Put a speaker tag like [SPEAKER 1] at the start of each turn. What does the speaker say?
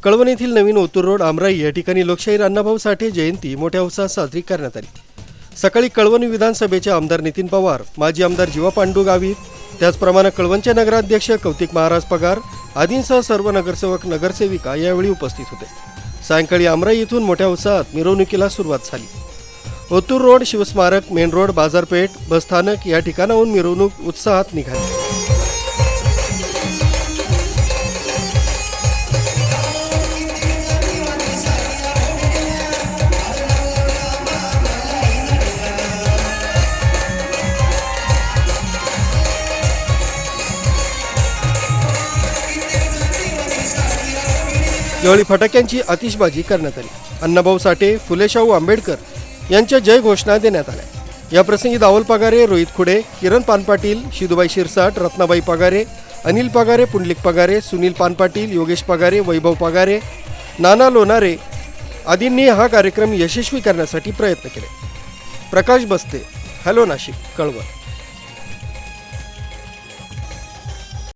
[SPEAKER 1] कळवण येथील नवीन ओतूर रोड आमराई या ठिकाणी लोकशाहीर अण्णाभाऊ साठे जयंती मोठ्या उत्साहात साजरी करण्यात आली। सकाळी कळवण विधानसभेचे आमदार नितीन पवार, माजी आमदार जीवा पांडू गावित, त्याचप्रमाणे कळवणचे नगराध्यक्ष कौतिक महाराज पगार आदींसह सर्व नगरसेवक नगरसेविका यावेळी उपस्थित होते। सायंकाळी आमराई येथून मोठ्या उत्साहात मिरवणुकीला सुरुवात झाली। ओतूर रोड, शिवस्मारक, मेन रोड, बाजारपेठ, बसस्थानक या ठिकाणाहून मिरवणूक उत्साहात निघाली। यावेळी फटाक्यांची आतिषबाजी करण्यात आली। अण्णाभाऊ साठे, फुले शाहू आंबेडकर यांच्या जय घोषणा देण्यात आल्या। या प्रसंगी दावल पगारे, रोहित खुडे, किरण पानपाटील, शिदुबाई शिरसाट, रत्नाबाई पगारे, अनिल पगारे, पुंडलिक पगारे, सुनील पानपाटील, योगेश पगारे, वैभव पगारे, नाना लोणारे आदींनी हा कार्यक्रम यशस्वी करण्यासाठी प्रयत्न केले। प्रकाश बस्ते, हॅलो नाशिक, कळवण।